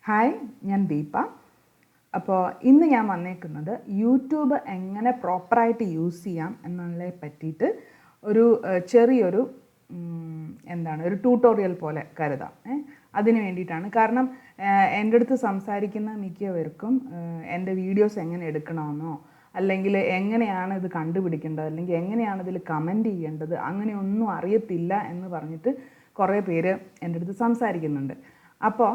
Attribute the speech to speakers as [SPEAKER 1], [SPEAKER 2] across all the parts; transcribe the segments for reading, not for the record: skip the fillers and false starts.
[SPEAKER 1] Hi, ഞാൻ ദീപ. അപ്പോൾ ഇന്ന് ഞാൻ വന്നേക്കുന്നത് യൂട്യൂബ് എങ്ങനെ പ്രോപ്പറായിട്ട് യൂസ് ചെയ്യാം എന്നതിനെ പറ്റിയിട്ട് ഒരു ചെറിയൊരു ഒരു ട്യൂട്ടോറിയൽ പോലെ കരുതാം. അതിന് വേണ്ടിയിട്ടാണ്. കാരണം എൻ്റെ അടുത്ത് സംസാരിക്കുന്ന മിക്കവർക്കും എൻ്റെ വീഡിയോസ് എങ്ങനെ എടുക്കണമെന്നോ അല്ലെങ്കിൽ എങ്ങനെയാണ് ഇത് കണ്ടുപിടിക്കേണ്ടത് അല്ലെങ്കിൽ എങ്ങനെയാണ് ഇതിൽ കമൻറ്റ് ചെയ്യേണ്ടത് അങ്ങനെയൊന്നും അറിയത്തില്ല എന്ന് പറഞ്ഞിട്ട് കുറേ പേര് എൻ്റെ അടുത്ത് സംസാരിക്കുന്നുണ്ട്. അപ്പോൾ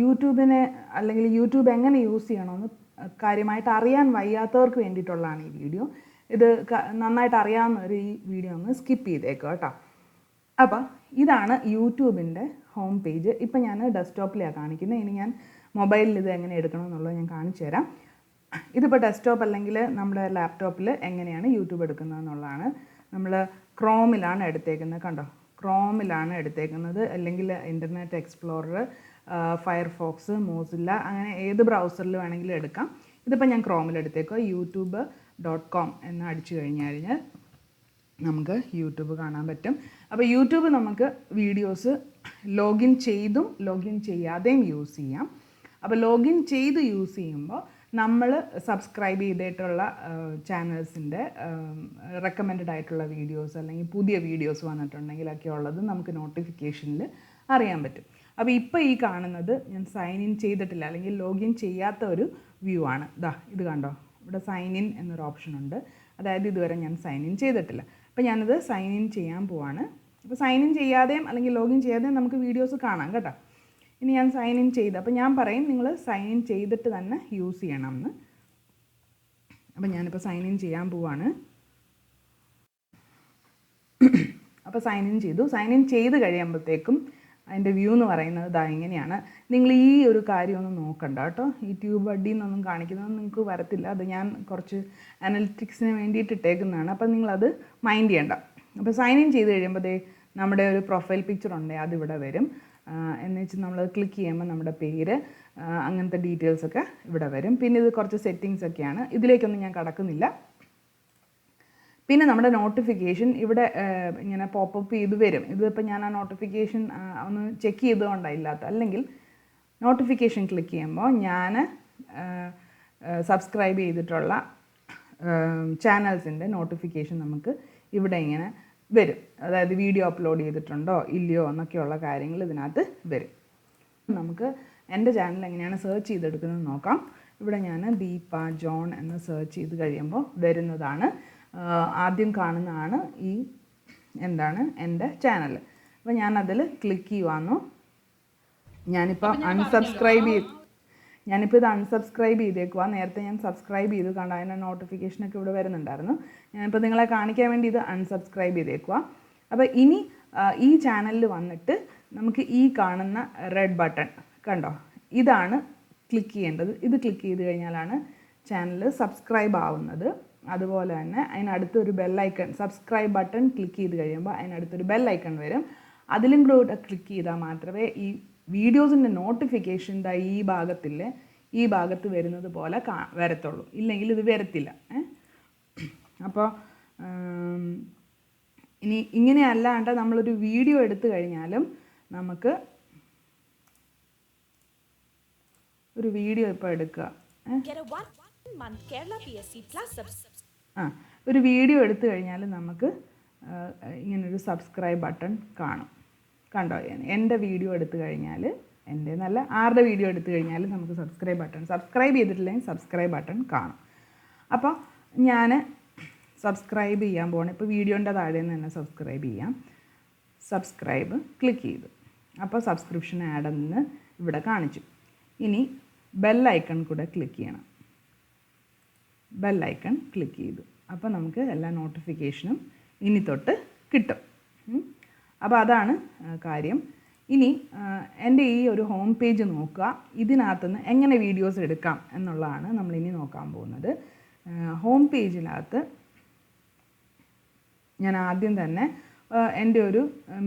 [SPEAKER 1] യൂട്യൂബിനെ അല്ലെങ്കിൽ യൂട്യൂബ് എങ്ങനെ യൂസ് ചെയ്യണമെന്ന് കാര്യമായിട്ട് അറിയാൻ വയ്യാത്തവർക്ക് വേണ്ടിയിട്ടുള്ളതാണ് ഈ വീഡിയോ. ഇത് നന്നായിട്ട് അറിയാവുന്നവർ ഈ വീഡിയോ ഒന്ന് സ്കിപ്പ് ചെയ്തേക്കുക കേട്ടോ. അപ്പോൾ ഇതാണ് യൂട്യൂബിൻ്റെ ഹോം പേജ്. ഇപ്പം ഞാൻ ഡെസ്ക്ടോപ്പിലാണ് കാണിക്കുന്നത്. ഇനി ഞാൻ മൊബൈലിൽ ഇത് എങ്ങനെ എടുക്കണമെന്നുള്ളത് ഞാൻ കാണിച്ചു തരാം. ഇതിപ്പോൾ ഡെസ്ക്ടോപ്പ് അല്ലെങ്കിൽ നമ്മുടെ ലാപ്ടോപ്പിൽ എങ്ങനെയാണ് യൂട്യൂബ് എടുക്കുന്നതെന്നുള്ളതാണ്. നമ്മൾ ക്രോമിലാണ് എടുത്തേക്കുന്നത്. കണ്ടോ, ക്രോമിലാണ് എടുത്തേക്കുന്നത്. അല്ലെങ്കിൽ ഇൻ്റർനെറ്റ് എക്സ്പ്ലോറർ, ഫയർഫോക്സ്, മോസില്ല, അങ്ങനെ ഏത് ബ്രൗസറിൽ വേണമെങ്കിലും എടുക്കാം. ഇതിപ്പോൾ ഞാൻ ക്രോമിൽ എടുത്തേക്കോ. youtube.com എന്ന് അടിച്ചു കഴിഞ്ഞാൽ നമുക്ക് യൂട്യൂബ് കാണാൻ പറ്റും. അപ്പോൾ യൂട്യൂബ് നമുക്ക് വീഡിയോസ് ലോഗിൻ ചെയ്തും ലോഗിൻ ചെയ്യാതെയും യൂസ് ചെയ്യാം. അപ്പോൾ ലോഗിൻ ചെയ്ത് യൂസ് ചെയ്യുമ്പോൾ നമ്മൾ സബ്സ്ക്രൈബ് ചെയ്തിട്ടുള്ള ചാനൽസിൻ്റെ റെക്കമെൻഡഡ് ആയിട്ടുള്ള വീഡിയോസ് അല്ലെങ്കിൽ പുതിയ വീഡിയോസ് വന്നിട്ടുണ്ടെങ്കിലൊക്കെ ഉള്ളത് നമുക്ക് നോട്ടിഫിക്കേഷനിൽ അറിയാൻ പറ്റും. അപ്പോൾ ഇപ്പോൾ ഈ കാണുന്നത് ഞാൻ സൈൻ ഇൻ ചെയ്തിട്ടില്ല അല്ലെങ്കിൽ ലോഗിൻ ചെയ്യാത്ത ഒരു വ്യൂ ആണ്. ഇത് കണ്ടോ, ഇവിടെ സൈൻ ഇൻ എന്നൊരു ഓപ്ഷൻ ഉണ്ട്. അതായത് ഇതുവരെ ഞാൻ സൈൻ ഇൻ ചെയ്തിട്ടില്ല. അപ്പോൾ ഞാനത് സൈൻ ഇൻ ചെയ്യാൻ പോവാണ്. അപ്പോൾ സൈൻ ഇൻ ചെയ്യാതെയും അല്ലെങ്കിൽ ലോഗിൻ ചെയ്യാതെയും നമുക്ക് വീഡിയോസ് കാണാം കേട്ടോ. ഇനി ഞാൻ സൈൻ ഇൻ ചെയ്ത്, അപ്പോൾ ഞാൻ പറയും നിങ്ങൾ സൈൻ ഇൻ ചെയ്തിട്ട് തന്നെ യൂസ് ചെയ്യണം എന്ന്. അപ്പോൾ ഞാനിപ്പോൾ സൈൻ ഇൻ ചെയ്യാൻ പോവാണ്. അപ്പോൾ സൈൻ ഇൻ ചെയ്തു. സൈൻ ഇൻ ചെയ്ത് കഴിയുമ്പോഴത്തേക്കും അതിൻ്റെ വ്യൂ എന്ന് പറയുന്നത് ഇങ്ങനെയാണ്. നിങ്ങൾ ഈ ഒരു കാര്യമൊന്നും നോക്കണ്ട കേട്ടോ. ഈ ട്യൂബ് അടിയെന്നൊന്നും കാണിക്കുന്നത് നിങ്ങൾക്ക് വരത്തില്ല. അത് ഞാൻ കുറച്ച് അനലിറ്റിക്സിന് വേണ്ടിയിട്ട് ഇട്ടേക്കുന്നതാണ്. അപ്പോൾ നിങ്ങളത് മൈൻഡ് ചെയ്യണ്ട. അപ്പോൾ സൈൻ ഇൻ ചെയ്ത് കഴിയുമ്പോൾ നമ്മുടെ ഒരു പ്രൊഫൈൽ പിക്ചർ ഉണ്ട്, അതിവിടെ വരും. എന്ന് വെച്ച് നമ്മൾ ക്ലിക്ക് ചെയ്യുമ്പോൾ നമ്മുടെ പേര്, അങ്ങനത്തെ ഡീറ്റെയിൽസൊക്കെ ഇവിടെ വരും. പിന്നെ ഇത് കുറച്ച് സെറ്റിങ്സ് ഒക്കെയാണ്, ഇതിലേക്കൊന്നും ഞാൻ കടക്കുന്നില്ല. പിന്നെ നമ്മുടെ നോട്ടിഫിക്കേഷൻ ഇവിടെ ഇങ്ങനെ പോപ്പപ്പ് ചെയ്ത് വരും. ഇതിപ്പോൾ ഞാൻ ആ നോട്ടിഫിക്കേഷൻ ഒന്ന് ചെക്ക് ചെയ്തുകൊണ്ടാണ് ഇല്ലാത്ത. അല്ലെങ്കിൽ നോട്ടിഫിക്കേഷൻ ക്ലിക്ക് ചെയ്യുമ്പോൾ ഞാൻ സബ്സ്ക്രൈബ് ചെയ്തിട്ടുള്ള ചാനൽസിൻ്റെ നോട്ടിഫിക്കേഷൻ നമുക്ക് ഇവിടെ ഇങ്ങനെ വരും. അതായത് വീഡിയോ അപ്ലോഡ് ചെയ്തിട്ടുണ്ടോ ഇല്ലയോ എന്നൊക്കെയുള്ള കാര്യങ്ങൾ ഇതിനകത്ത് വരും. നമുക്ക് എൻ്റെ ചാനൽ എങ്ങനെയാണ് സെർച്ച് ചെയ്തെടുക്കുന്നത് നോക്കാം. ഇവിടെ ഞാൻ ദീപ ജോൺ എന്ന് സെർച്ച് ചെയ്ത് കഴിയുമ്പോൾ വരുന്നതാണ്. ആദ്യം കാണുന്നതാണ് ഈ എൻ്റെ ചാനൽ. അപ്പോൾ ഞാനതിൽ ക്ലിക്ക് ചെയ്യുവാന്നു. ഞാനിപ്പോൾ ഇത് അൺസബ്സ്ക്രൈബ് ചെയ്തേക്കുക. നേരത്തെ ഞാൻ സബ്സ്ക്രൈബ് ചെയ്ത് കണ്ട അതിൻ്റെ നോട്ടിഫിക്കേഷനൊക്കെ ഇവിടെ വരുന്നുണ്ടായിരുന്നു. ഞാനിപ്പോൾ നിങ്ങളെ കാണിക്കാൻ വേണ്ടി ഇത് അൺസബ്സ്ക്രൈബ് ചെയ്തേക്കുക. അപ്പോൾ ഇനി ഈ ചാനലിൽ വന്നിട്ട് നമുക്ക് ഈ കാണുന്ന റെഡ് ബട്ടൺ കണ്ടോ, ഇതാണ് ക്ലിക്ക് ചെയ്യേണ്ടത്. ഇത് ക്ലിക്ക് ചെയ്ത് കഴിഞ്ഞാലാണ് ചാനൽ സബ്സ്ക്രൈബ് ആവുന്നത്. അതുപോലെ തന്നെ അതിനടുത്തൊരു ബെല്ലൈക്കൺ, സബ്സ്ക്രൈബ് ബട്ടൺ ക്ലിക്ക് ചെയ്ത് കഴിയുമ്പോൾ അതിനടുത്തൊരു ബെല്ലൈക്കൺ വരും. അതിലും കൂടെ ക്ലിക്ക് ചെയ്താൽ മാത്രമേ ഈ വീഡിയോസിൻ്റെ നോട്ടിഫിക്കേഷൻ ഈ ഭാഗത്ത് വരുന്നത് പോലെ വരത്തുള്ളൂ. ഇല്ലെങ്കിൽ ഇത് വരത്തില്ല. അപ്പോൾ ഇനി ഇങ്ങനെ അല്ലാണ്ട് നമ്മളൊരു വീഡിയോ എടുത്തു കഴിഞ്ഞാലും നമുക്ക് ഒരു വീഡിയോ ഇപ്പോൾ എടുക്കുക. ഒരു വീഡിയോ എടുത്തു കഴിഞ്ഞാൽ നമുക്ക് ഇങ്ങനൊരു സബ്സ്ക്രൈബ് ബട്ടൺ കാണും. കണ്ടോ, എൻ്റെ വീഡിയോ എടുത്തു കഴിഞ്ഞാൽ, എൻ്റെ നല്ല ആരുടെ വീഡിയോ എടുത്തു കഴിഞ്ഞാൽ നമുക്ക് സബ്സ്ക്രൈബ് ചെയ്തിട്ടില്ലെങ്കിൽ സബ്സ്ക്രൈബ് ബട്ടൺ കാണും. അപ്പോൾ ഞാൻ സബ്സ്ക്രൈബ് ചെയ്യാൻ പോകണം. ഇപ്പോൾ വീഡിയോൻ്റെ താഴെ നിന്ന് തന്നെ സബ്സ്ക്രൈബ് ചെയ്യാം. സബ്സ്ക്രൈബ് ക്ലിക്ക് ചെയ്തു. അപ്പോൾ സബ്സ്ക്രിപ്ഷൻ ആഡ് എന്ന് ഇവിടെ കാണിച്ചു. ഇനി ബെല്ലൈക്കൺ കൂടെ ക്ലിക്ക് ചെയ്യണം. ബെല്ലൈക്കൺ ക്ലിക്ക് ചെയ്തു. അപ്പോൾ നമുക്ക് എല്ലാ നോട്ടിഫിക്കേഷനും ഇനി തൊട്ട് കിട്ടും. അപ്പോൾ അതാണ് കാര്യം. ഇനി എൻ്റെ ഈ ഒരു ഹോം പേജ് നോക്കുക. ഇതിനകത്തുനിന്ന് എങ്ങനെ വീഡിയോസ് എടുക്കാം എന്നുള്ളതാണ് നമ്മളിനി നോക്കാൻ പോകുന്നത്. ഹോം പേജിനകത്ത് ഞാൻ ആദ്യം തന്നെ എൻ്റെ ഒരു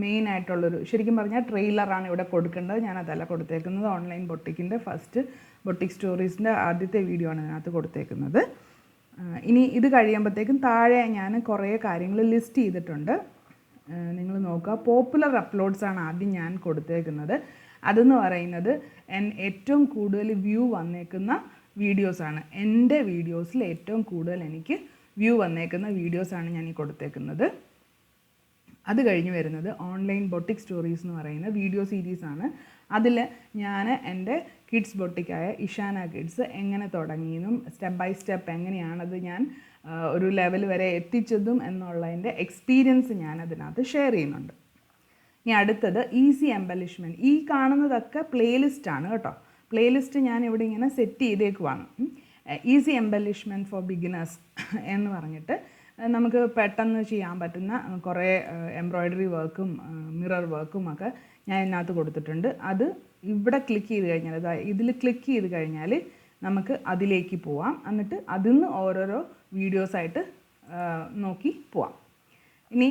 [SPEAKER 1] മെയിനായിട്ടുള്ളൊരു, ശരിക്കും പറഞ്ഞാൽ ട്രെയിലറാണ് ഇവിടെ കൊടുക്കേണ്ടത്. ഞാനതല്ല കൊടുത്തേക്കുന്നത്. ഓൺലൈൻ ബൊട്ടിക്കിൻ്റെ ഫസ്റ്റ് ബൊട്ടിക് സ്റ്റോറീസിൻ്റെ ആദ്യത്തെ വീഡിയോ ആണ് ഇതിനകത്ത് കൊടുത്തേക്കുന്നത്. ഇനി ഇത് കഴിയുമ്പോഴത്തേക്കും താഴെ ഞാൻ കുറേ കാര്യങ്ങൾ ലിസ്റ്റ് ചെയ്തിട്ടുണ്ട്. നിങ്ങൾ നോക്കുക. പോപ്പുലർ അപ്ലോഡ്സാണ് ആദ്യം ഞാൻ കൊടുത്തേക്കുന്നത്. അതെന്ന് പറയുന്നത് ഏറ്റവും കൂടുതൽ വ്യൂ വന്നേക്കുന്ന വീഡിയോസാണ്. എൻ്റെ വീഡിയോസിൽ ഏറ്റവും കൂടുതൽ എനിക്ക് വ്യൂ വന്നേക്കുന്ന വീഡിയോസാണ് ഞാൻ ഈ കൊടുത്തേക്കുന്നത്. അത് കഴിഞ്ഞ് വരുന്നത് ഓൺലൈൻ ബൊട്ടിക് സ്റ്റോറീസ് എന്ന് പറയുന്ന വീഡിയോ സീരീസാണ്. അതിൽ ഞാൻ എൻ്റെ കിഡ്സ് ബൊട്ടിക്കായ ഇഷാന കിഡ്സ് എങ്ങനെ തുടങ്ങിയെന്നും സ്റ്റെപ്പ് ബൈ സ്റ്റെപ്പ് എങ്ങനെയാണത് ഞാൻ ഒരു ലെവൽ വരെ എത്തിച്ചതും എന്നുള്ളതിൻ്റെ എക്സ്പീരിയൻസ് ഞാൻ അതിനകത്ത് ഷെയർ ചെയ്യുന്നുണ്ട്. ഇനി അടുത്തത് ഈസി എംബലിഷ്മെൻറ്റ്. ഈ കാണുന്നതൊക്കെ പ്ലേലിസ്റ്റാണ് കേട്ടോ. പ്ലേലിസ്റ്റ് ഞാൻ ഇവിടെ ഇങ്ങനെ സെറ്റ് ചെയ്തേക്കുവാണ്. ഈസി എംബലിഷ്മെൻറ്റ് ഫോർ ബിഗിനേഴ്സ് എന്ന് പറഞ്ഞിട്ട് നമുക്ക് പെട്ടെന്ന് ചെയ്യാൻ പറ്റുന്ന കുറേ എംബ്രോയ്ഡറി വർക്കും മിറർ വർക്കും ഒക്കെ ഞാൻ ഇതിനകത്ത് കൊടുത്തിട്ടുണ്ട്. അത് ഇവിടെ ക്ലിക്ക് ചെയ്ത് കഴിഞ്ഞാൽ, അതായത് ഇതിൽ ക്ലിക്ക് ചെയ്ത് കഴിഞ്ഞാൽ നമുക്ക് അതിലേക്ക് പോവാം. എന്നിട്ട് അതിൽ നിന്ന് ഓരോരോ വീഡിയോസായിട്ട് നോക്കി പോവാം. ഇനി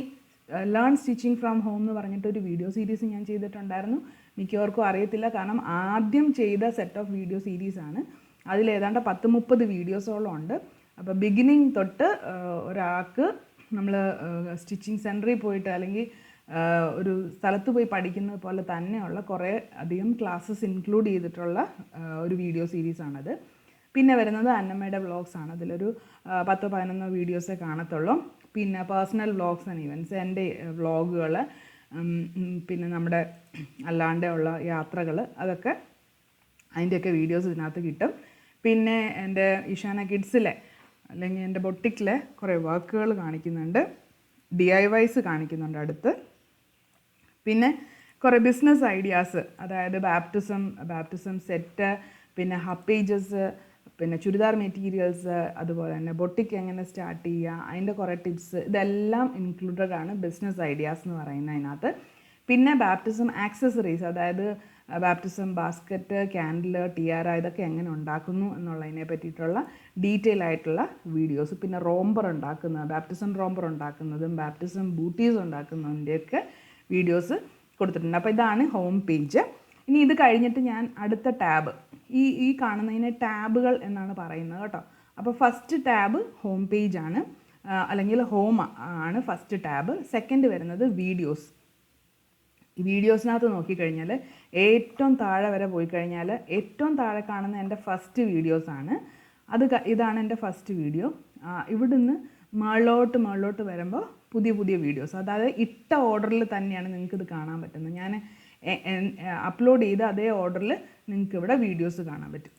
[SPEAKER 1] ലേൺ സ്റ്റിച്ചിങ് ഫ്രം ഹോം എന്ന് പറഞ്ഞിട്ടൊരു വീഡിയോ സീരീസ് ഞാൻ ചെയ്തിട്ടുണ്ടായിരുന്നു. മിക്കവർക്കും അറിയത്തില്ല, കാരണം ആദ്യം ചെയ്ത സെറ്റ് ഓഫ് വീഡിയോ സീരീസാണ്. അതിലേതാണ്ട് 10-30 വീഡിയോസോളം ഉണ്ട്. അപ്പോൾ ബിഗിനിങ് തൊട്ട് ഒരാൾക്ക് നമ്മൾ സ്റ്റിച്ചിങ് സെൻറ്ററിൽ പോയിട്ട് അല്ലെങ്കിൽ ഒരു സ്ഥലത്ത് പോയി പഠിക്കുന്നത് പോലെ തന്നെയുള്ള കുറേ അധികം ക്ലാസ്സസ് ഇൻക്ലൂഡ് ചെയ്തിട്ടുള്ള ഒരു വീഡിയോ സീരീസാണത്. പിന്നെ വരുന്നത് അന്നമ്മയുടെ വ്ളോഗ്സാണ്. അതിലൊരു 10-11 വീഡിയോസേ കാണത്തുള്ളൂ. പിന്നെ പേഴ്സണൽ വ്ളോഗ്സ് ആൻഡ് ഇവൻറ്റ്സ്, എൻ്റെ വ്ളോഗുകൾ, പിന്നെ നമ്മുടെ അല്ലാണ്ടുള്ള യാത്രകൾ, അതൊക്കെ അതിൻ്റെയൊക്കെ വീഡിയോസ് ഇതിനകത്ത് കിട്ടും. പിന്നെ എൻ്റെ ഇഷാന കിഡ്സിലെ അല്ലെങ്കിൽ എൻ്റെ ബൊട്ടിക്കിലെ കുറേ വർക്കുകൾ കാണിക്കുന്നുണ്ട്, DIYs കാണിക്കുന്നുണ്ട് അടുത്ത്. പിന്നെ കുറേ ബിസിനസ് ഐഡിയാസ്, അതായത് ബാപ്റ്റിസം സെറ്റ്, പിന്നെ ഹബ് പേജസ്, പിന്നെ ചുരിദാർ മെറ്റീരിയൽസ്, അതുപോലെ തന്നെ ബൊട്ടിക്ക് എങ്ങനെ സ്റ്റാർട്ട് ചെയ്യുക, അതിൻ്റെ കുറേ ടിപ്സ്, ഇതെല്ലാം ഇൻക്ലൂഡഡ് ആണ് ബിസിനസ് ഐഡിയാസ് എന്ന് പറയുന്നതിനകത്ത്. പിന്നെ ബാപ്റ്റിസം ആക്സസറീസ്, അതായത് ബാപ്റ്റിസം ബാസ്ക്കറ്റ്, ക്യാൻഡിൽ, ടിയാര, ഇതൊക്കെ എങ്ങനെ ഉണ്ടാക്കുന്നു എന്നുള്ളതിനെ പറ്റിയിട്ടുള്ള ഡീറ്റെയിൽ ആയിട്ടുള്ള വീഡിയോസ്. പിന്നെ റോംബർ ഉണ്ടാക്കുന്നത്, ബാപ്റ്റിസം റോംബർ ഉണ്ടാക്കുന്നതും ബാപ്റ്റിസം ബൂട്ടീസ് ഉണ്ടാക്കുന്നതിൻ്റെയൊക്കെ വീഡിയോസ് കൊടുത്തിട്ടുണ്ട്. അപ്പോൾ ഇതാണ് ഹോം പേജ്. ഇനി ഇത് കഴിഞ്ഞിട്ട് ഞാൻ അടുത്ത ടാബ്, ഈ കാണുന്നതിനെ ടാബുകൾ എന്നാണ് പറയുന്നത് കേട്ടോ. അപ്പോൾ ഫസ്റ്റ് ടാബ് ഹോം പേജാണ്, അല്ലെങ്കിൽ ഹോം ആണ് ഫസ്റ്റ് ടാബ്. സെക്കൻഡ് വരുന്നത് വീഡിയോസ്. ഈ വീഡിയോസിനകത്ത് നോക്കിക്കഴിഞ്ഞാൽ ഏറ്റവും താഴെ വരെ പോയി കഴിഞ്ഞാൽ ഏറ്റവും താഴെ കാണുന്ന എൻ്റെ ഫസ്റ്റ് വീഡിയോസാണ്. ഇതാണ് എൻ്റെ ഫസ്റ്റ് വീഡിയോ. ഇവിടുന്ന് മുകളിലോട്ട് വരുമ്പോൾ പുതിയ വീഡിയോസ്, അതായത് ഇട്ട ഓർഡറിൽ തന്നെയാണ് നിങ്ങൾക്കിത് കാണാൻ പറ്റുന്നത്. ഞാൻ അപ്ലോഡ് ചെയ്ത അതേ ഓർഡറിൽ നിങ്ങൾക്ക് ഇവിടെ വീഡിയോസ് കാണാൻ പറ്റും.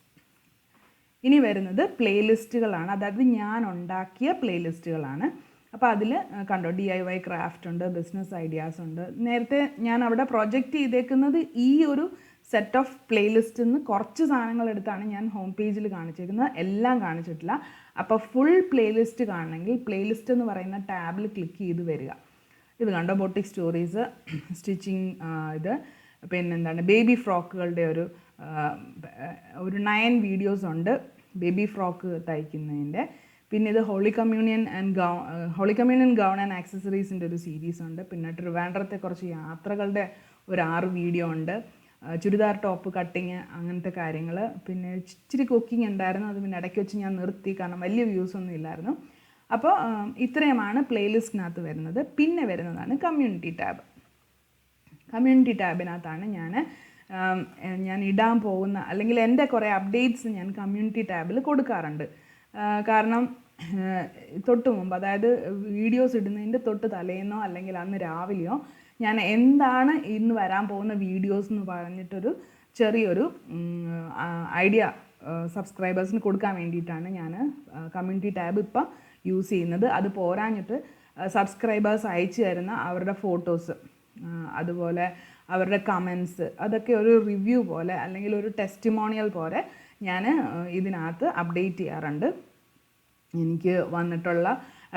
[SPEAKER 1] ഇനി വരുന്നത് പ്ലേലിസ്റ്റുകളാണ്, അതായത് ഞാൻ ഉണ്ടാക്കിയ പ്ലേലിസ്റ്റുകളാണ്. അപ്പോൾ അതിൽ കണ്ടോ, DIY ക്രാഫ്റ്റ് ഉണ്ട്, ബിസിനസ് ഐഡിയാസ് ഉണ്ട്. നേരത്തെ ഞാൻ അവിടെ പ്രൊജക്റ്റ് ചെയ്തേക്കുന്നത് ഈ ഒരു സെറ്റ് ഓഫ് പ്ലേലിസ്റ്റിൽ നിന്ന് കുറച്ച് സാധനങ്ങൾ എടുത്താണ് ഞാൻ ഹോം പേജിൽ കാണിച്ചേക്കുന്നത്, എല്ലാം കാണിച്ചിട്ടില്ല. അപ്പോൾ ഫുൾ പ്ലേലിസ്റ്റ് കാണണമെങ്കിൽ പ്ലേലിസ്റ്റ് എന്ന് പറയുന്ന ടാബിൽ ക്ലിക്ക് ചെയ്ത് വരിക. ഇത് കണ്ടോ, ബൊട്ടിക് സ്റ്റോറീസ്, സ്റ്റിച്ചിങ്, ഇത് പിന്നെന്താണ് ബേബി ഫ്രോക്കുകളുടെ ഒരു 9 വീഡിയോസ് ഉണ്ട് ബേബി ഫ്രോക്ക് തയ്ക്കുന്നതിൻ്റെ. പിന്നെ ഇത് ഹോളി കമ്മ്യൂണിയൻ ഗൗൺ ആൻഡ് ആക്സസറീസിൻ്റെ ഒരു സീരീസ് ഉണ്ട്. പിന്നെ ട്രിവാൻഡ്രത്തെ കുറച്ച് യാത്രകളുടെ ഒരു 6 വീഡിയോ ഉണ്ട്. ചുരിദാർ ടോപ്പ് കട്ടിങ്, അങ്ങനത്തെ കാര്യങ്ങൾ. പിന്നെ ഇച്ചിരി കുക്കിംഗ് ഉണ്ടായിരുന്നു, അത് പിന്നെ ഇടയ്ക്ക് വെച്ച് ഞാൻ നിർത്തി, കാരണം വലിയ വ്യൂസ് ഒന്നും ഇല്ലായിരുന്നു. അപ്പോൾ ഇത്രയുമാണ് പ്ലേലിസ്റ്റിനകത്ത് വരുന്നത്. പിന്നെ വരുന്നതാണ് കമ്മ്യൂണിറ്റി ടാബ്. കമ്മ്യൂണിറ്റി ടാബിനകത്താണ് ഞാൻ ഇടാൻ പോകുന്ന, അല്ലെങ്കിൽ എൻ്റെ കുറേ അപ്ഡേറ്റ്സ് ഞാൻ കമ്മ്യൂണിറ്റി ടാബിൽ കൊടുക്കാറുണ്ട്. കാരണം തൊട്ട് മുമ്പ്, അതായത് വീഡിയോസ് ഇടുന്നതിൻ്റെ തൊട്ട് തലേന്നോ അല്ലെങ്കിൽ അന്ന് രാവിലെയോ ഞാൻ എന്താണ് ഇന്ന് വരാൻ പോകുന്ന വീഡിയോസ് എന്ന് പറഞ്ഞിട്ടൊരു ചെറിയൊരു ഐഡിയ സബ്സ്ക്രൈബേഴ്സിന് കൊടുക്കാൻ വേണ്ടിയിട്ടാണ് ഞാൻ കമ്മ്യൂണിറ്റി ടാബ് ഇപ്പം യൂസ് ചെയ്യുന്നത്. അത് പോരാഞ്ഞിട്ട് സബ്സ്ക്രൈബേഴ്സ് അയച്ചു തരുന്ന അവരുടെ ഫോട്ടോസ്, അതുപോലെ അവരുടെ കമൻസ്, അതൊക്കെ ഒരു റിവ്യൂ പോലെ അല്ലെങ്കിൽ ഒരു ടെസ്റ്റിമോണിയൽ പോലെ ഞാൻ ഇതിനകത്ത് അപ്ഡേറ്റ് ചെയ്യാറുണ്ട്. എനിക്ക് വന്നിട്ടുള്ള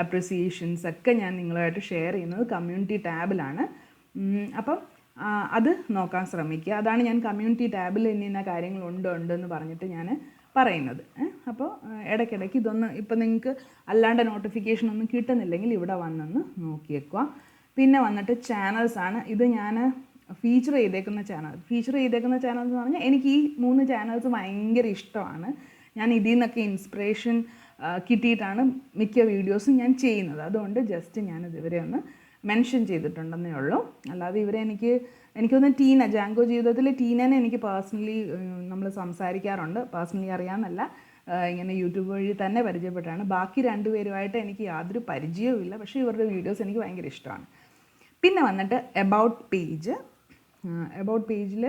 [SPEAKER 1] അപ്രിസിയേഷൻസ് ഒക്കെ ഞാൻ നിങ്ങളുമായിട്ട് ഷെയർ ചെയ്യുന്നത് കമ്മ്യൂണിറ്റി ടാബിലാണ്. അപ്പം അത് നോക്കാൻ ശ്രമിക്കുക. അതാണ് ഞാൻ കമ്മ്യൂണിറ്റി ടാബിൽ ഇന്ന കാര്യങ്ങളുണ്ടെന്ന് പറഞ്ഞിട്ട് ഞാൻ പറയുന്നത്. അപ്പോൾ ഇടയ്ക്കിടയ്ക്ക് ഇതൊന്ന്, ഇപ്പം നിങ്ങൾക്ക് അല്ലാണ്ട് നോട്ടിഫിക്കേഷൻ ഒന്നും കിട്ടുന്നില്ലെങ്കിൽ ഇവിടെ വന്നൊന്ന് നോക്കിയേക്കുക. പിന്നെ വന്നിട്ട് ചാനൽസാണ്. ഇത് ഞാൻ ഫീച്ചർ ചെയ്തേക്കുന്ന ചാനൽ എന്ന് പറഞ്ഞാൽ എനിക്ക് ഈ 3 ചാനൽസ് ഭയങ്കര ഇഷ്ടമാണ്. ഞാൻ ഇതിൽ നിന്നൊക്കെ ഇൻസ്പിറേഷൻ കിട്ടിയിട്ടാണ് മിക്ക വീഡിയോസും ഞാൻ ചെയ്യുന്നത്. അതുകൊണ്ട് ജസ്റ്റ് ഞാനിത് ഇവരെ ഒന്ന് മെൻഷൻ ചെയ്തിട്ടുണ്ടെന്നേ ഉള്ളൂ. അല്ലാതെ ഇവരെ എനിക്കൊന്ന് ടീന ജാങ്കോ ജീവിതത്തിൽ ടീനനെ എനിക്ക് പേഴ്സണലി നമ്മൾ സംസാരിക്കാറുണ്ട്. പേഴ്സണലി അറിയാമെന്നല്ല, ഇങ്ങനെ യൂട്യൂബ് വഴി തന്നെ പരിചയപ്പെട്ടാണ്. ബാക്കി രണ്ടുപേരുമായിട്ട് എനിക്ക് യാതൊരു പരിചയവും ഇല്ല. പക്ഷേ ഇവരുടെ വീഡിയോസ് എനിക്ക് ഭയങ്കര ഇഷ്ടമാണ്. പിന്നെ വന്നിട്ട് എബൌട്ട് പേജിൽ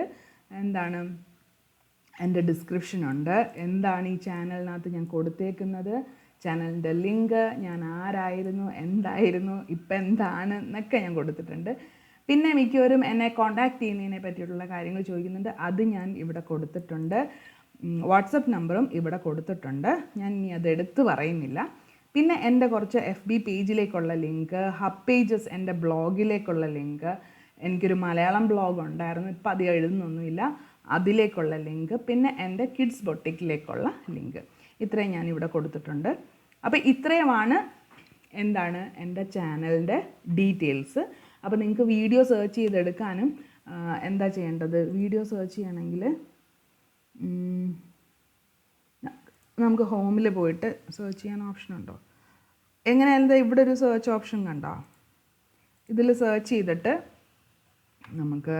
[SPEAKER 1] എന്താണ് എൻ്റെ ഡിസ്ക്രിപ്ഷനുണ്ട്. എന്താണ് ഈ ചാനലിനകത്ത് ഞാൻ കൊടുത്തേക്കുന്നത്, ചാനലിൻ്റെ ലിങ്ക്, ഞാൻ ആരായിരുന്നു, എന്തായിരുന്നു, ഇപ്പം എന്താണ് എന്നൊക്കെ ഞാൻ കൊടുത്തിട്ടുണ്ട്. പിന്നെ മിക്കവരും എന്നെ കോൺടാക്റ്റ് ചെയ്യുന്നതിനെ പറ്റിയിട്ടുള്ള കാര്യങ്ങൾ ചോദിക്കുന്നുണ്ട്. അത് ഞാൻ ഇവിടെ കൊടുത്തിട്ടുണ്ട്. വാട്സപ്പ് നമ്പറും ഇവിടെ കൊടുത്തിട്ടുണ്ട്. ഞാൻ ഇനി അത് എടുത്ത് പറയുന്നില്ല. പിന്നെ എൻ്റെ കുറച്ച് FB പേജിലേക്കുള്ള ലിങ്ക്, ഹബ് പേജസ് എൻ്റെ ബ്ലോഗിലേക്കുള്ള ലിങ്ക്, എനിക്കൊരു മലയാളം ബ്ലോഗ് ഉണ്ടായിരുന്നു, ഇപ്പം അധികം എഴുതുന്നൊന്നുമില്ല, അതിലേക്കുള്ള ലിങ്ക്, പിന്നെ എൻ്റെ കിഡ്സ് ബൊട്ടിക്കിലേക്കുള്ള ലിങ്ക്, ഇത്രയും ഞാൻ ഇവിടെ കൊടുത്തിട്ടുണ്ട്. അപ്പോൾ ഇത്രയുമാണ് എന്താണ് എൻ്റെ ചാനലിൻ്റെ ഡീറ്റെയിൽസ്. അപ്പോൾ നിങ്ങൾക്ക് വീഡിയോ സെർച്ച് ചെയ്തെടുക്കാനും എന്താ ചെയ്യേണ്ടത്, വീഡിയോ സെർച്ച് ചെയ്യണമെങ്കിൽ നമുക്ക് ഹോമിൽ പോയിട്ട് സെർച്ച് ചെയ്യാൻ ഓപ്ഷൻ ഉണ്ടോ? എങ്ങനെയായാലും ഇവിടെ ഒരു സെർച്ച് ഓപ്ഷൻ കണ്ടോ? ഇതിൽ സെർച്ച് ചെയ്തിട്ട് നമുക്ക്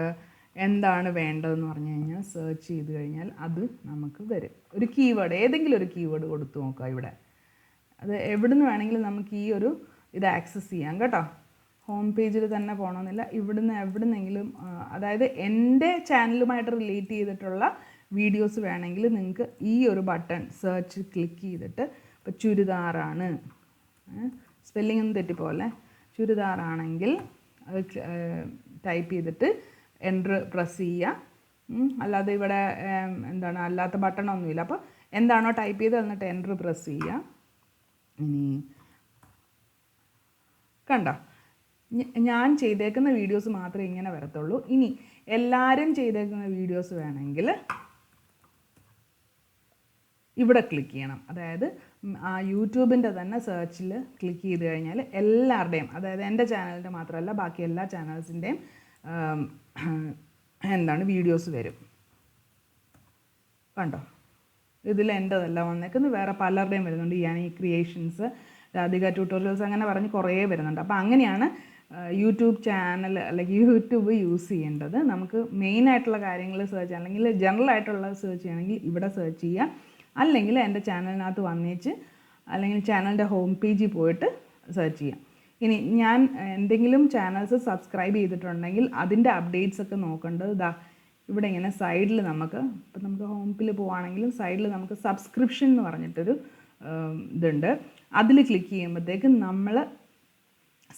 [SPEAKER 1] എന്താണ് വേണ്ടതെന്ന് പറഞ്ഞു കഴിഞ്ഞാൽ സെർച്ച് ചെയ്ത് കഴിഞ്ഞാൽ അത് നമുക്ക് വരും. ഒരു കീവേഡ്, ഏതെങ്കിലും ഒരു കീവേഡ് കൊടുത്തു നോക്കുക ഇവിടെ. അത് എവിടെ നിന്ന് വേണമെങ്കിലും നമുക്ക് ഈ ഒരു ഇത് ആക്സസ് ചെയ്യാം കേട്ടോ. ഹോം പേജിൽ തന്നെ പോകണമെന്നില്ല, ഇവിടുന്ന് എവിടുന്നെങ്കിലും, അതായത് എൻ്റെ ചാനലുമായിട്ട് റിലേറ്റ് ചെയ്തിട്ടുള്ള വീഡിയോസ് വേണമെങ്കിൽ നിങ്ങൾക്ക് ഈ ഒരു ബട്ടൺ സെർച്ച് ക്ലിക്ക് ചെയ്തിട്ട്, ഇപ്പോൾ ചുരിദാറാണ്, സ്പെല്ലിംഗ് ഒന്നും തെറ്റിപ്പോലെ, ചുരിദാറാണെങ്കിൽ അത് ടൈപ്പ് ചെയ്തിട്ട് എൻ്റർ പ്രസ് ചെയ്യുക. അല്ലാതെ ഇവിടെ എന്താണ് അല്ലാത്ത ബട്ടണൊന്നുമില്ല. അപ്പോൾ എന്താണോ ടൈപ്പ് ചെയ്ത് എന്നിട്ട് എൻ്റർ പ്രസ് ചെയ്യുക. ഇനി കണ്ടോ, ഞാൻ ചെയ്തേക്കുന്ന വീഡിയോസ് മാത്രമേ ഇങ്ങനെ വരത്തുള്ളൂ. ഇനി എല്ലാവരും ചെയ്തേക്കുന്ന വീഡിയോസ് വേണമെങ്കിൽ ഇവിടെ ക്ലിക്ക് ചെയ്യണം. അതായത് ആ യൂട്യൂബിൻ്റെ തന്നെ സെർച്ചിൽ ക്ലിക്ക് ചെയ്ത് കഴിഞ്ഞാൽ എല്ലാവരുടെയും, അതായത് എൻ്റെ ചാനലിൻ്റെ മാത്രമല്ല ബാക്കി എല്ലാ ചാനൽസിൻ്റെയും എന്താണ് വീഡിയോസ് വരും. കണ്ടോ, ഇതിൽ എൻ്റെതല്ല വന്നേക്കുന്നത്, വേറെ പലരുടെയും വരുന്നുണ്ട്. യാനി ക്രിയേഷൻസ്, രാധിക ട്യൂട്ടോറിയൽസ്, അങ്ങനെ പറഞ്ഞ് കുറേ വരുന്നുണ്ട്. അപ്പോൾ അങ്ങനെയാണ് യൂട്യൂബ് ചാനൽ അല്ലെങ്കിൽ യൂട്യൂബ് യൂസ് ചെയ്യേണ്ടത്. നമുക്ക് മെയിനായിട്ടുള്ള കാര്യങ്ങൾ സെർച്ച് അല്ലെങ്കിൽ ജനറൽ ആയിട്ടുള്ള സെർച്ച് ചെയ്യണമെങ്കിൽ ഇവിടെ സെർച്ച് ചെയ്യുക. അല്ലെങ്കിൽ എൻ്റെ ചാനലിനകത്ത് വന്നേച്ച് അല്ലെങ്കിൽ ചാനലിൻ്റെ ഹോം പേജിൽ പോയിട്ട് സെർച്ച് ചെയ്യാം. ഇനി ഞാൻ എന്തെങ്കിലും ചാനൽസ് സബ്സ്ക്രൈബ് ചെയ്തിട്ടുണ്ടെങ്കിൽ അതിൻ്റെ അപ്ഡേറ്റ്സ് ഒക്കെ നോക്കേണ്ടത് ഇവിടെ ഇങ്ങനെ സൈഡിൽ നമുക്ക്, ഇപ്പം നമുക്ക് ഹോമിൽ പോവുകയാണെങ്കിലും സൈഡിൽ നമുക്ക് സബ്സ്ക്രിപ്ഷൻ എന്ന് പറഞ്ഞിട്ടൊരു ഇതുണ്ട്. അതിൽ ക്ലിക്ക് ചെയ്യുമ്പോഴത്തേക്ക് നമ്മൾ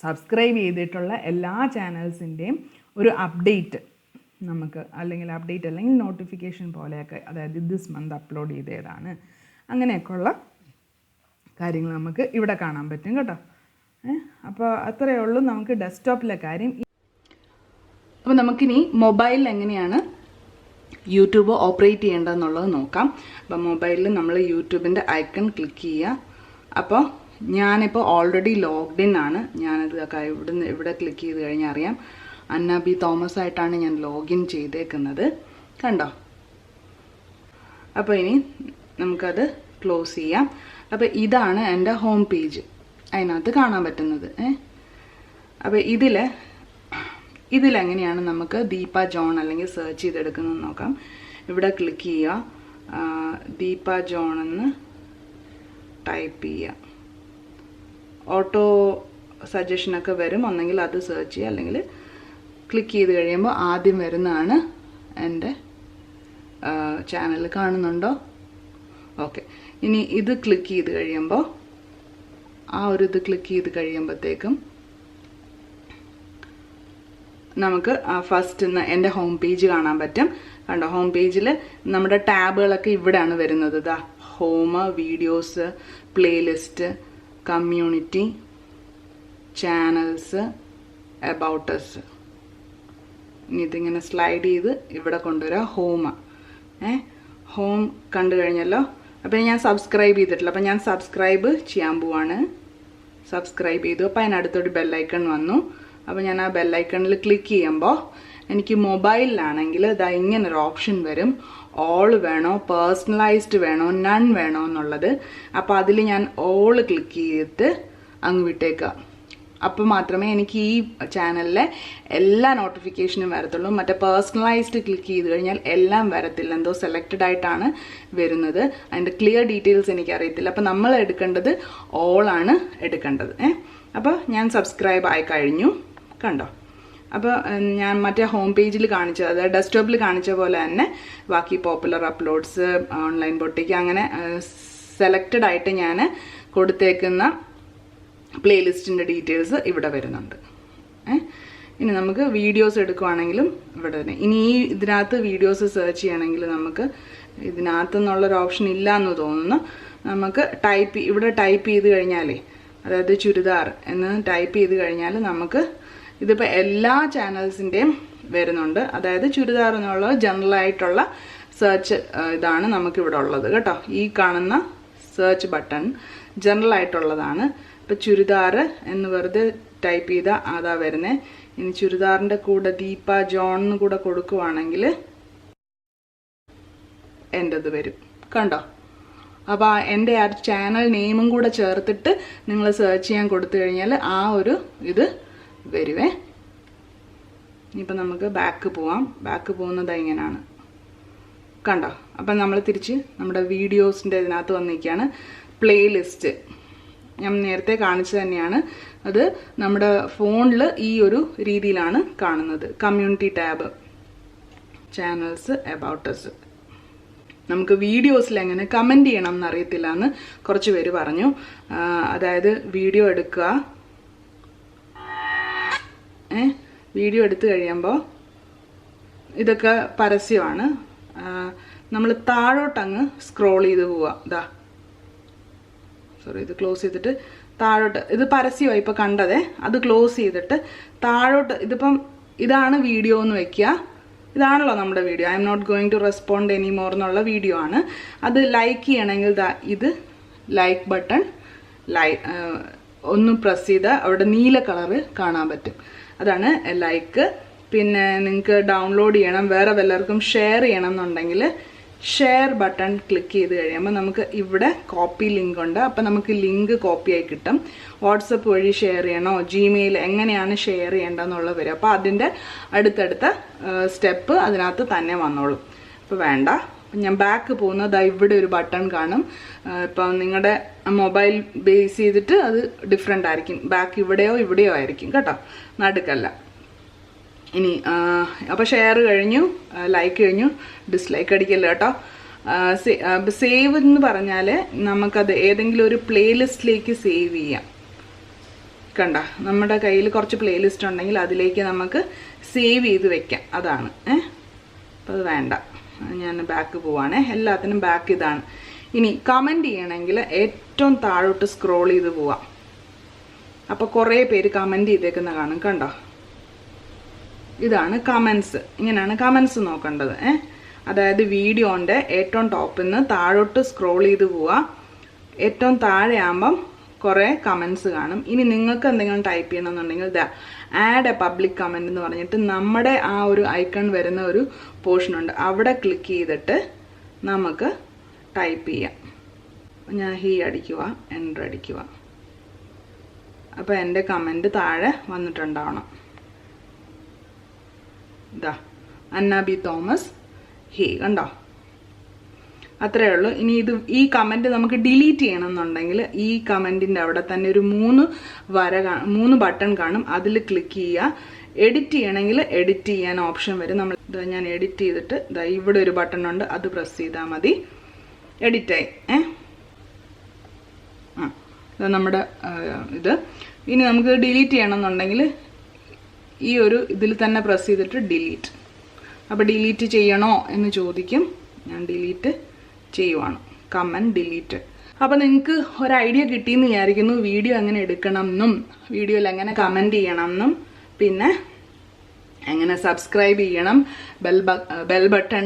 [SPEAKER 1] സബ്സ്ക്രൈബ് ചെയ്തിട്ടുള്ള എല്ലാ ചാനൽസിൻ്റെയും ഒരു അപ്ഡേറ്റ് നമുക്ക്, അല്ലെങ്കിൽ അപ്ഡേറ്റ് അല്ലെങ്കിൽ നോട്ടിഫിക്കേഷൻ പോലെയൊക്കെ, അതായത് ദിസ് മന്ത് അപ്ലോഡ് ചെയ്തതാണ്, അങ്ങനെയൊക്കെയുള്ള കാര്യങ്ങൾ നമുക്ക് ഇവിടെ കാണാൻ പറ്റും കേട്ടോ. അപ്പോൾ അത്രയേ ഉള്ളൂ നമുക്ക് ഡെസ്ക്ടോപ്പിലെ കാര്യം. അപ്പോൾ നമുക്കിനി മൊബൈലിൽ എങ്ങനെയാണ് യൂട്യൂബ് ഓപ്പറേറ്റ് ചെയ്യേണ്ടതെന്നുള്ളത് നോക്കാം. അപ്പോൾ മൊബൈലിൽ നമ്മൾ യൂട്യൂബിൻ്റെ ഐക്കൺ ക്ലിക്ക് ചെയ്യുക. അപ്പോൾ ഞാനിപ്പോൾ ഓൾറെഡി ലോഗ്ഡ് ഇൻ ആണ്. ഞാനത് ഇവിടെ ക്ലിക്ക് ചെയ്ത് കഴിഞ്ഞാൽ അറിയാം, അന്ന ബി തോമസ് ആയിട്ടാണ് ഞാൻ ലോഗിൻ ചെയ്തേക്കുന്നത്. കണ്ടോ? അപ്പോൾ ഇനി നമുക്കത് ക്ലോസ് ചെയ്യാം. അപ്പോൾ ഇതാണ് എൻ്റെ ഹോം പേജ്, അതിനകത്ത് കാണാൻ പറ്റുന്നത്. അപ്പോൾ ഇതിലെങ്ങനെയാണ് നമുക്ക് ദീപ ജോൺ അല്ലെങ്കിൽ സെർച്ച് ചെയ്തെടുക്കുന്നത് നോക്കാം. ഇവിടെ ക്ലിക്ക് ചെയ്യുക, ദീപ ജോൺ എന്ന് ടൈപ്പ് ചെയ്യുക. ഓട്ടോ സജഷനൊക്കെ വരും, ഒന്നെങ്കിൽ അത് സെർച്ച് ചെയ്യുക, അല്ലെങ്കിൽ ക്ലിക്ക് ചെയ്ത് കഴിയുമ്പോൾ ആദ്യം വരുന്നതാണ് എൻ്റെ ചാനൽ. കാണുന്നുണ്ടോ? ഓക്കെ. ഇനി ഇത് ക്ലിക്ക് ചെയ്ത് കഴിയുമ്പോൾ ഇത് ക്ലിക്ക് ചെയ്ത് കഴിയുമ്പോഴത്തേക്കും നമുക്ക് ഫസ്റ്റ് എൻ്റെ ഹോം പേജ് കാണാൻ പറ്റും. കണ്ടോ? ഹോം പേജിൽ നമ്മുടെ ടാബുകളൊക്കെ ഇവിടെയാണ് വരുന്നത്. Home, videos, playlist, community, channels, about us. ഇനി ഇതിങ്ങനെ സ്ലൈഡ് ചെയ്ത് ഇവിടെ കൊണ്ടുവരാം. ഹോം കണ്ടു കഴിഞ്ഞല്ലോ. അപ്പം ഞാൻ സബ്സ്ക്രൈബ് ചെയ്തിട്ടില്ല, അപ്പം ഞാൻ സബ്സ്ക്രൈബ് ചെയ്യാൻ പോവാണ്. സബ്സ്ക്രൈബ് ചെയ്തു. അപ്പം അതിനടുത്തൊരു ബെല്ലൈക്കൺ വന്നു. അപ്പോൾ ഞാൻ ആ ബെല്ലൈക്കണിൽ ക്ലിക്ക് ചെയ്യുമ്പോൾ എനിക്ക് മൊബൈലിലാണെങ്കിൽ ഇങ്ങനൊരു ഓപ്ഷൻ വരും. ഓൾ വേണോ, പേഴ്സണലൈസ്ഡ് വേണോ, നൺ വേണോ എന്നുള്ളത്. അപ്പോൾ അതിൽ ഞാൻ ഓൾ ക്ലിക്ക് ചെയ്തിട്ട് അങ്ങ് വിട്ടേക്കുക. അപ്പോൾ മാത്രമേ എനിക്ക് ഈ ചാനലിലെ എല്ലാ നോട്ടിഫിക്കേഷനും വരത്തുള്ളൂ. മറ്റേ പേഴ്സണലൈസ്ഡ് ക്ലിക്ക് ചെയ്ത് കഴിഞ്ഞാൽ എല്ലാം വരത്തില്ല, എന്തോ സെലക്റ്റഡ് ആയിട്ടാണ് വരുന്നത്. അതിൻ്റെ ക്ലിയർ ഡീറ്റെയിൽസ് എനിക്കറിയത്തില്ല. അപ്പോൾ നമ്മൾ എടുക്കേണ്ടത് ഓളാണ് എടുക്കേണ്ടത്. അപ്പോൾ ഞാൻ സബ്സ്ക്രൈബ് ആയി കഴിഞ്ഞു, കണ്ടോ. അപ്പോൾ ഞാൻ മറ്റേ ഹോം പേജിൽ കാണിച്ചത്, അതായത് ഡെസ്ക്ടോപ്പിൽ കാണിച്ച പോലെ തന്നെ ബാക്കി പോപ്പുലർ അപ്ലോഡ്സ്, ഓൺലൈൻ ബൊട്ടിക്ക്, അങ്ങനെ സെലക്റ്റഡ് ആയിട്ട് ഞാൻ കൊടുത്തേക്കുന്ന പ്ലേലിസ്റ്റിൻ്റെ ഡീറ്റെയിൽസ് ഇവിടെ വരുന്നുണ്ട്. ഇനി നമുക്ക് വീഡിയോസ് എടുക്കുവാണെങ്കിലും ഇവിടെ തന്നെ. ഇനി ഈ ഇതിനകത്ത് വീഡിയോസ് സെർച്ച് ചെയ്യണമെങ്കിൽ നമുക്ക് ഇതിനകത്ത് നിന്നുള്ളൊരു ഓപ്ഷൻ ഇല്ല എന്ന് തോന്നുന്നു. നമുക്ക് ഇവിടെ ടൈപ്പ് ചെയ്ത് കഴിഞ്ഞാലേ, അതായത് ചുരിദാർ എന്ന് ടൈപ്പ് ചെയ്ത് കഴിഞ്ഞാൽ നമുക്ക് ഇതിപ്പോൾ എല്ലാ ചാനൽസിൻ്റെയും വരുന്നുണ്ട്. അതായത് ചുരിദാർ എന്നുള്ള ജനറൽ ആയിട്ടുള്ള സെർച്ച് ഇതാണ് നമുക്കിവിടെ ഉള്ളത് കേട്ടോ. ഈ കാണുന്ന സെർച്ച് ബട്ടൺ ജനറൽ ആയിട്ടുള്ളതാണ്. ഇപ്പം ചുരിദാർ എന്ന് വെറുതെ ടൈപ്പ് ചെയ്താൽ അതാ വരുന്നത്. ഇനി ചുരിദാറിൻ്റെ കൂടെ ദീപ ജോൺ എന്ന് കൂടെ കൊടുക്കുവാണെങ്കിൽ എൻ്റെത് വരും, കണ്ടോ. അപ്പോൾ എൻ്റെ ആ ചാനൽ നെയിമും കൂടെ ചേർത്തിട്ട് നിങ്ങൾ സെർച്ച് ചെയ്യാൻ കൊടുത്തു കഴിഞ്ഞാൽ ആ ഒരു ഇത് വരുവേ. ഇനിയിപ്പോൾ നമുക്ക് ബാക്ക് പോവാം. ബാക്ക് പോകുന്നത് ഇങ്ങനെയാണ്, കണ്ടോ. അപ്പം നമ്മൾ തിരിച്ച് നമ്മുടെ വീഡിയോസിൻ്റെ ഇതിനകത്ത് വന്നിരിക്കുകയാണ്. പ്ലേലിസ്റ്റ് ഞാൻ നേരത്തെ കാണിച്ചു തന്നെയാണ്. അത് നമ്മുടെ ഫോണിൽ ഈ ഒരു രീതിയിലാണ് കാണുന്നത്. Community tab, channels, about us. നമുക്ക് വീഡിയോസിൽ എങ്ങനെ കമൻറ്റ് ചെയ്യണം എന്നറിയത്തില്ല എന്ന് കുറച്ച് പേര് പറഞ്ഞു. അതായത് വീഡിയോ എടുക്കുക, വീഡിയോ എടുത്തു കഴിയുമ്പോൾ ഇതൊക്കെ പരസ്യമാണ്. നമ്മൾ താഴോട്ടങ്ങ് സ്ക്രോൾ ചെയ്ത് പോവുക. ഇത് ക്ലോസ് ചെയ്തിട്ട് താഴോട്ട്, ഇത് പരസ്യമായി ഇപ്പോൾ കണ്ടതേ, അത് ക്ലോസ് ചെയ്തിട്ട് താഴോട്ട്, ഇതിപ്പം ഇതാണ് വീഡിയോ എന്ന് വെക്കുക. ഇതാണല്ലോ നമ്മുടെ video. I am not going to respond anymore എന്നുള്ള വീഡിയോ ആണ്. അത് ലൈക്ക് ചെയ്യണമെങ്കിൽ ഇത് ലൈക്ക് ബട്ടൺ ഒന്ന് പ്രസ് ചെയ്താൽ അവിടെ നീല കളറ് കാണാൻ പറ്റും. അതാണ് ലൈക്ക്. പിന്നെ നിങ്ങൾക്ക് ഡൗൺലോഡ് ചെയ്യണം, വേറെ വല്ലവർക്കും ഷെയർ ചെയ്യണം എന്നുണ്ടെങ്കിൽ ഷെയർ ബട്ടൺ ക്ലിക്ക് ചെയ്ത് കഴിയുമ്പോൾ നമുക്ക് ഇവിടെ കോപ്പി ലിങ്ക് ഉണ്ട്. അപ്പം നമുക്ക് ലിങ്ക് കോപ്പിയായി കിട്ടും. വാട്സപ്പ് വഴി ഷെയർ ചെയ്യണോ, ജിമെയിൽ എങ്ങനെയാണ് ഷെയർ ചെയ്യേണ്ടതെന്നുള്ളത് വരും. അപ്പോൾ അതിൻ്റെ അടുത്തടുത്ത സ്റ്റെപ്പ് അതിനകത്ത് തന്നെ വന്നോളും. അപ്പോൾ വേണ്ട. ഞാൻ ബാക്ക് പോകുന്നത് ഇവിടെ ഒരു ബട്ടൺ കാണും. ഇപ്പം നിങ്ങളുടെ മൊബൈൽ ബേസ് ചെയ്തിട്ട് അത് ഡിഫറെൻ്റ് ആയിരിക്കും. ബാക്ക് ഇവിടെയോ ആയിരിക്കും കേട്ടോ, നടുക്കല്ല. ഇനി അപ്പോൾ ഷെയർ കഴിഞ്ഞു, ലൈക്ക് കഴിഞ്ഞു, ഡിസ്ലൈക്ക് അടിക്കല്ലോ കേട്ടോ. സേവ് എന്ന് പറഞ്ഞാൽ നമുക്കത് ഏതെങ്കിലും ഒരു പ്ലേലിസ്റ്റിലേക്ക് സേവ് ചെയ്യാം. കണ്ട, നമ്മുടെ കയ്യിൽ കുറച്ച് പ്ലേലിസ്റ്റ് ഉണ്ടെങ്കിൽ അതിലേക്ക് നമുക്ക് സേവ് ചെയ്ത് വെക്കാം. അതാണ്. അപ്പോൾ അത് വേണ്ട. ഞാൻ ബാക്ക് പോവാണേ. എല്ലാത്തിനും ബാക്ക് ഇതാണ്. ഇനി കമൻറ്റ് ചെയ്യണമെങ്കിൽ ഏറ്റവും താഴോട്ട് സ്ക്രോൾ ചെയ്ത് പോവാം. അപ്പോൾ കുറേ പേര് കമൻറ്റ് ചെയ്തേക്കുന്ന കാണും, കണ്ടോ. ഇതാണ് കമൻസ്. ഇങ്ങനെയാണ് കമൻസ് നോക്കേണ്ടത്. അതായത് വീഡിയോൻ്റെ ഏറ്റവും ടോപ്പിൽ നിന്ന് താഴോട്ട് സ്ക്രോൾ ചെയ്ത് പോവുക. ഏറ്റവും താഴെ ആകുമ്പം കുറേ കമൻസ് കാണും. ഇനി നിങ്ങൾക്ക് എന്തെങ്കിലും ടൈപ്പ് ചെയ്യണമെന്നുണ്ടെങ്കിൽ ആഡ് എ പബ്ലിക് കമൻറ്റ് എന്ന് പറഞ്ഞിട്ട് നമ്മുടെ ആ ഒരു ഐക്കൺ വരുന്ന ഒരു പോർഷനുണ്ട്. അവിടെ ക്ലിക്ക് ചെയ്തിട്ട് നമുക്ക് ടൈപ്പ് ചെയ്യാം. ഞാൻ ഹീ അടിക്കുക, എൻ്റർ അടിക്കുക. അപ്പോൾ എൻ്റെ കമൻറ്റ് താഴെ വന്നിട്ടുണ്ടാവണം. അന്ന ബി തോമസ് ഹീ, കണ്ടോ. അത്രയേ ഉള്ളൂ. ഇനി ഈ കമൻറ്റ് നമുക്ക് ഡിലീറ്റ് ചെയ്യണം എന്നുണ്ടെങ്കിൽ ഈ കമൻറ്റിൻ്റെ അവിടെ തന്നെ ഒരു 3 ബട്ടൺ കാണും. അതിൽ ക്ലിക്ക് ചെയ്യുക. എഡിറ്റ് ചെയ്യണമെങ്കിൽ എഡിറ്റ് ചെയ്യാൻ ഓപ്ഷൻ വരും. ഞാൻ എഡിറ്റ് ചെയ്തിട്ട് ഇവിടെ ഒരു ബട്ടൺ ഉണ്ട്, അത് പ്രസ് ചെയ്താൽ മതി. എഡിറ്റായി. നമ്മുടെ ഇത്. ഇനി നമുക്ക് ഡിലീറ്റ് ചെയ്യണം എന്നുണ്ടെങ്കിൽ ഈ ഒരു ഇതിൽ തന്നെ പ്രസ് ചെയ്തിട്ട് ഡിലീറ്റ്. അപ്പോൾ ഡിലീറ്റ് ചെയ്യണോ എന്ന് ചോദിക്കും. ഞാൻ ഡിലീറ്റ് ചെയ്യുവാണ്. Comment delete. അപ്പോൾ നിങ്ങൾക്ക് ഒരു ഐഡിയ കിട്ടിയെന്ന് വിചാരിക്കുന്നു. വീഡിയോ എങ്ങനെ എടുക്കണം എന്നും വീഡിയോയിൽ എങ്ങനെ കമൻറ്റ് ചെയ്യണം എന്നും പിന്നെ എങ്ങനെ സബ്സ്ക്രൈബ് ചെയ്യണം, ബെൽ ബട്ടൺ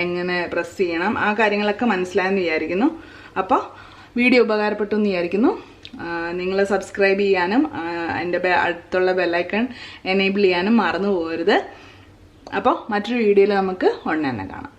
[SPEAKER 1] എങ്ങനെ പ്രസ് ചെയ്യണം, ആ കാര്യങ്ങളൊക്കെ മനസ്സിലായെന്ന് വിചാരിക്കുന്നു. അപ്പോൾ വീഡിയോ ഉപകാരപ്പെട്ടു എന്ന് വിചാരിക്കുന്നു. നിങ്ങൾ സബ്സ്ക്രൈബ് ചെയ്യാനും അതിൻ്റെ അടുത്തുള്ള ബെല്ലൈക്കൺ എനേബിൾ ചെയ്യാനും മറന്നു പോകരുത്. അപ്പോൾ മറ്റൊരു വീഡിയോയിൽ നമുക്ക് ഉടനെ തന്നെ കാണാം.